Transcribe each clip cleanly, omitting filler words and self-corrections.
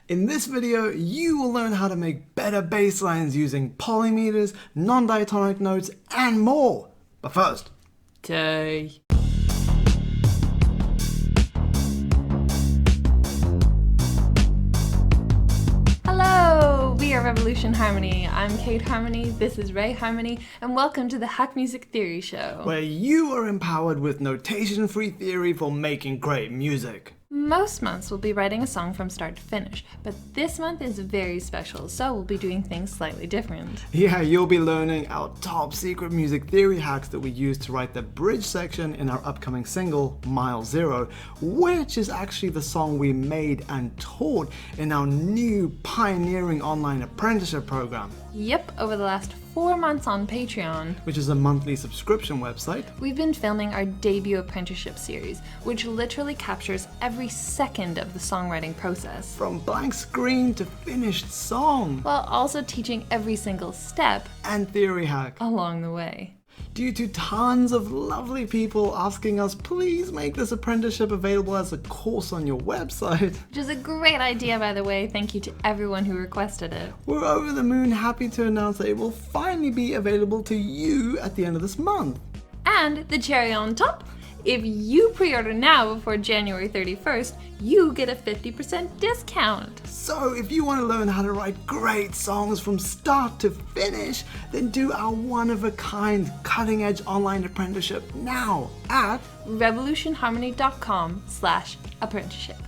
In this video, you will learn how to make better bass lines using polymeters, non-diatonic notes, and more. But first, Day. Hello, we are Revolution Harmony. I'm Kate Harmony, this is Ray Harmony, and welcome to the Hack Music Theory Show. where you are empowered with notation-free theory for making great music. Most months we'll be writing a song from start to finish, but this month is very special, so we'll be doing things slightly different. Yeah, you'll be learning our top secret music theory hacks that we use to write the bridge section in our upcoming single, Mile Zero, which is actually the song we made and taught in our new pioneering online apprenticeship program, Yep, over the last 4 months on Patreon, which is a monthly subscription website. we've been filming our debut apprenticeship series, which literally captures every second of the songwriting process, From blank screen to finished song while also teaching every single step and theory hack. along the way. Due to tons of lovely people asking us, please make this apprenticeship available as a course on your website, Which is a great idea, by the way. Thank you to everyone who requested it. we're over the moon happy to announce that it will finally be available to you at the end of this month. And the cherry on top, if you pre-order now before January 31st, you get a 50% discount. So if you want to learn how to write great songs from start to finish, then do our one-of-a-kind, cutting-edge online apprenticeship now at... revolutionharmony.com/apprenticeship.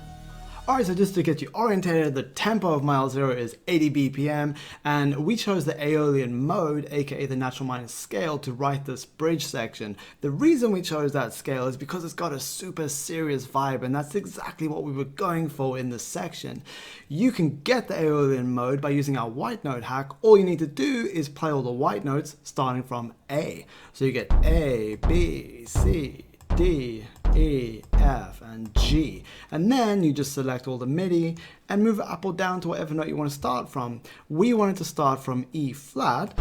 Alright, so just to get you orientated, the tempo of Mile Zero is 80 BPM, and we chose the Aeolian mode, aka the natural minor scale, to write this bridge section. The reason we chose that scale is because it's got a super serious vibe, and that's exactly what we were going for in this section. You can get the Aeolian mode by using our white note hack. All you need to do is play all the white notes starting from A. So you get A, B, C, D, E, F, and G. And then you just select all the MIDI and move it up or down to whatever note you want to start from. We wanted to start from E flat,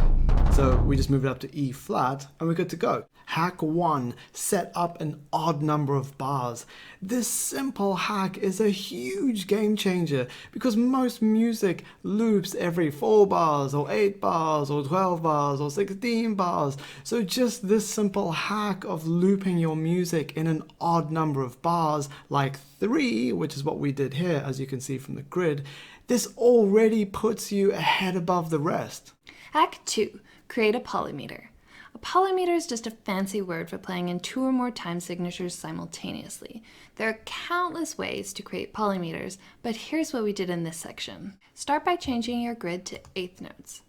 so we just move it up to E flat and we're good to go. Hack 1, set up an odd number of bars. This simple hack is a huge game changer because most music loops every 4 bars or 8 bars or 12 bars or 16 bars. So just this simple hack of looping your music in an odd number of bars, like 3, which is what we did here as you can see from the grid, this already puts you ahead above the rest. Hack 2. Create a polymeter. A polymeter is just a fancy word for playing in 2 or more time signatures simultaneously. There are countless ways to create polymeters, but here's what we did in this section. Start by changing your grid to eighth notes.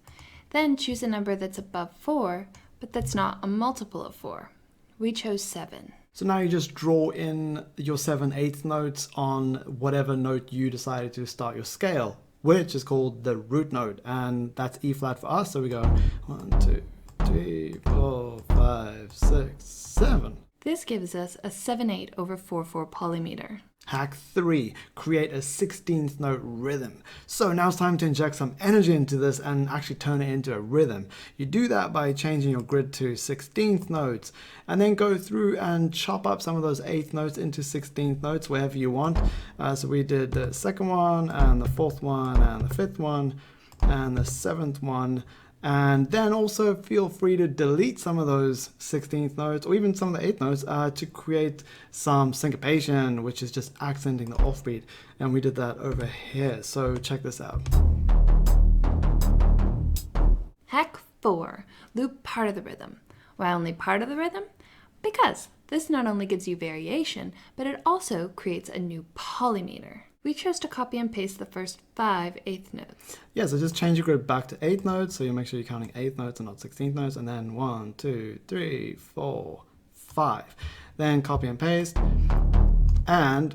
Then choose a number that's above 4, but that's not a multiple of 4. We chose 7. So now you just draw in your 7/8 notes on whatever note you decided to start your scale, which is called the root note, and that's E flat for us. So we go 1, 2, 3, 4, 5, 6, 7. This gives us a 7/8 over 4/4 polymeter. Hack 3, create a 16th note rhythm. So now it's time to inject some energy into this and actually turn it into a rhythm. You do that by changing your grid to 16th notes and then go through and chop up some of those 8th notes into 16th notes wherever you want. So we did the second one and the 4th one and the 5th one and the 7th one. And then also feel free to delete some of those 16th notes or even some of the 8th notes to create some syncopation, which is just accenting the offbeat. And we did that over here. So check this out. Hack 4. Loop part of the rhythm. Why only part of the rhythm? Because this not only gives you variation, but it also creates a new polymeter. We chose to copy and paste the first 5 eighth notes. Yeah, so just change your grid back to 8 notes, so you make sure you're counting 8 notes and not 16th notes, and then 1, 2, 3, 4, 5. Then copy and paste, and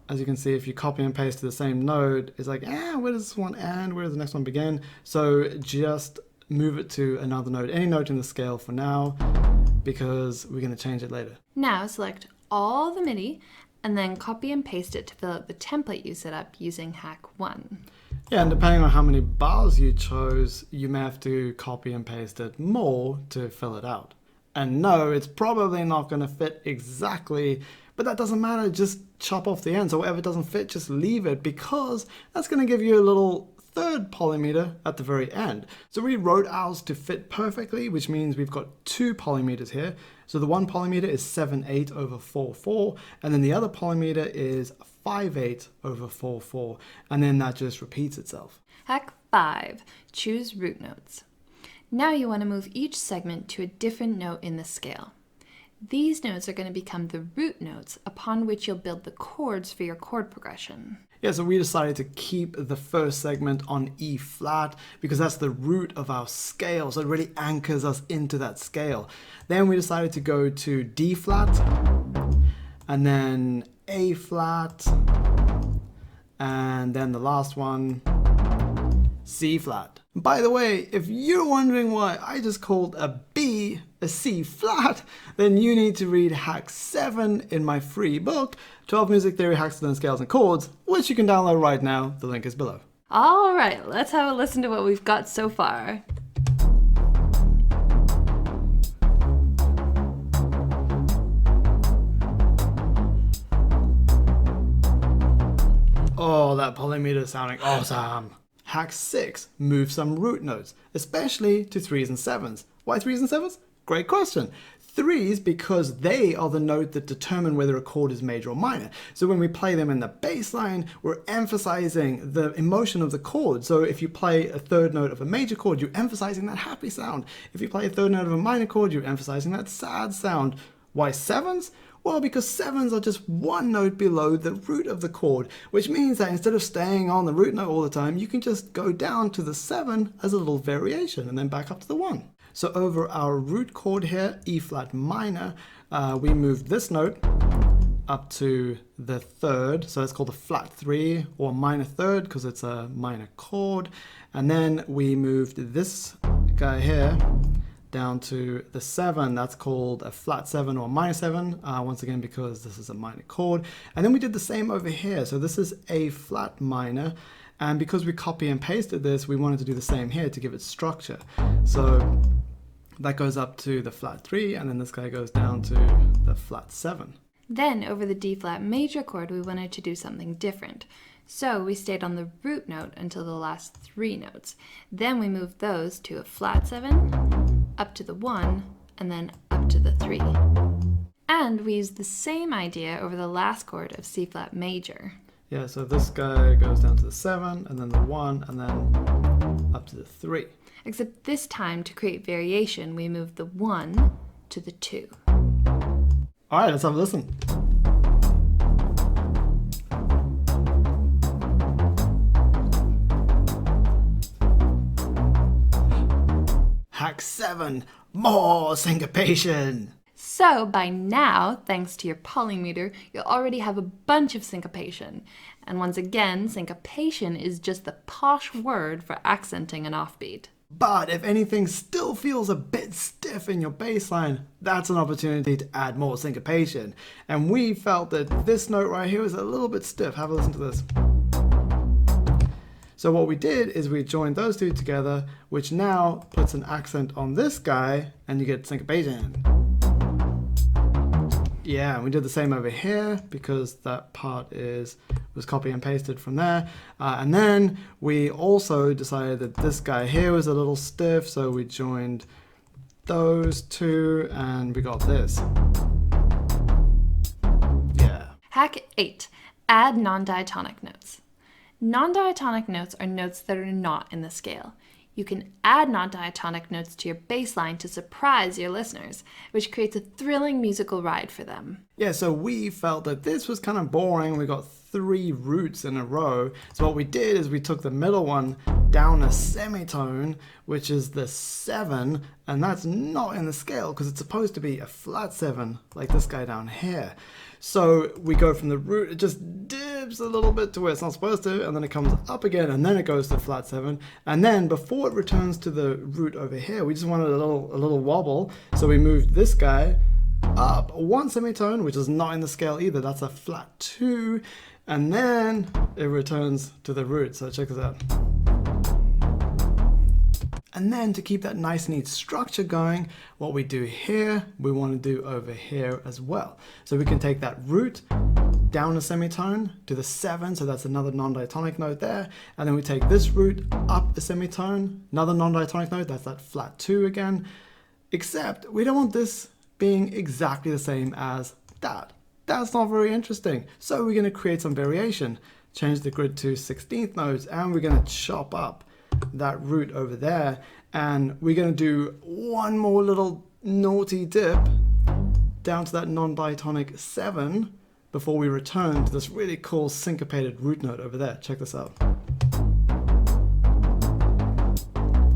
as you can see, if you copy and paste to the same note, it's like, where does this one end? Where does the next one begin? So just move it to another note, any note in the scale for now, because we're going to change it later. Now select all the MIDI and then copy and paste it to fill out the template you set up using hack 1. Yeah, and depending on how many bars you chose, you may have to copy and paste it more to fill it out. And no, it's probably not going to fit exactly, but that doesn't matter, just chop off the end. So whatever doesn't fit, just leave it, because that's going to give you a little third polymeter at the very end. So we wrote ours to fit perfectly, which means we've got two polymeters here. So the one polymeter is 7/8 over 4/4, and then the other polymeter is 5/8 over 4/4, and then that just repeats itself. Hack 5. Choose root notes. Now you want to move each segment to a different note in the scale. These notes are going to become the root notes upon which you'll build the chords for your chord progression. Yeah, so we decided to keep the first segment on E flat because that's the root of our scale, so it really anchors us into that scale. Then we decided to go to D flat, and then A flat, and then the last one, C flat. By the way, if you're wondering why I just called a B a C flat, then you need to read Hack 7 in my free book, 12 Music Theory Hacks to Learn Scales and Chords, which you can download right now. The link is below. All right, let's have a listen to what we've got so far. Oh, that polymeter is sounding awesome. Hack 6, move some root notes, especially to 3s and 7s. Why 3s and 7s? Great question. 3s because they are the note that determine whether a chord is major or minor. So when we play them in the bass line, we're emphasizing the emotion of the chord. So if you play a third note of a major chord, you're emphasizing that happy sound. If you play a third note of a minor chord, you're emphasizing that sad sound. Why 7s? Well, because 7s are just one note below the root of the chord, which means that instead of staying on the root note all the time, you can just go down to the 7 as a little variation and then back up to the 1. So over our root chord here, E flat minor, we moved this note up to the third, so it's called a flat 3 or minor third because it's a minor chord. And then we moved this guy here down to the 7, that's called a flat 7 or minor 7, once again because this is a minor chord. And then we did the same over here, so this is A flat minor, and because we copy and pasted this, we wanted to do the same here to give it structure. So that goes up to the flat 3, and then this guy goes down to the flat 7. Then over the D flat major chord, we wanted to do something different. So we stayed on the root note until the last 3 notes. Then we moved those to a flat 7, up to the 1, and then up to the 3. And we used the same idea over the last chord of C flat major. Yeah, so this guy goes down to the 7, and then the 1, and then up to the 3. Except this time, to create variation, we moved the 1 to the 2. All right, let's have a listen. Hack 7, more syncopation. So by now, thanks to your polymeter, you'll already have a bunch of syncopation. And once again, syncopation is just the posh word for accenting an offbeat. But if anything still feels a bit stiff in your bass line, that's an opportunity to add more syncopation. And we felt that this note right here is a little bit stiff. Have a listen to this. So what we did is we joined those two together, which now puts an accent on this guy, and you get syncopation. Yeah, and we did the same over here because that part was copy and pasted from there. And then we also decided that this guy here was a little stiff, so we joined those two and we got this. Yeah. Hack 8. Add non-diatonic notes. Non-diatonic notes are notes that are not in the scale. You can add non-diatonic notes to your bass line to surprise your listeners, which creates a thrilling musical ride for them. Yeah, so we felt that this was kind of boring. We got 3 roots in a row. So what we did is we took the middle one down a semitone, which is the 7, and that's not in the scale because it's supposed to be a flat 7, like this guy down here. So we go from the root, it just dips a little bit to where it's not supposed to, and then it comes up again, and then it goes to flat 7. And then before it returns to the root over here, we just wanted a little wobble. So we moved this guy up 1 semitone, which is not in the scale either. That's a flat 2. And then it returns to the root. So check this out. And then to keep that nice neat structure going, what we do here, we want to do over here as well. So we can take that root down a semitone to the 7, so that's another non-diatonic note there. And then we take this root up a semitone, another non-diatonic note, that's that flat 2 again. Except we don't want this being exactly the same as that. That's not very interesting. So we're going to create some variation. Change the grid to 16th notes, and we're going to chop up that root over there, and we're going to do one more little naughty dip down to that non-diatonic 7 before we return to this really cool syncopated root note over there. Check this out.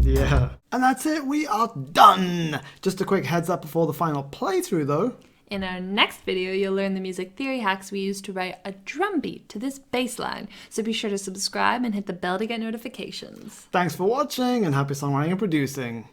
Yeah. And that's it, we are done! Just a quick heads up before the final playthrough though. In our next video, you'll learn the music theory hacks we use to write a drum beat to this bass line. So be sure to subscribe and hit the bell to get notifications. Thanks for watching, and happy songwriting and producing.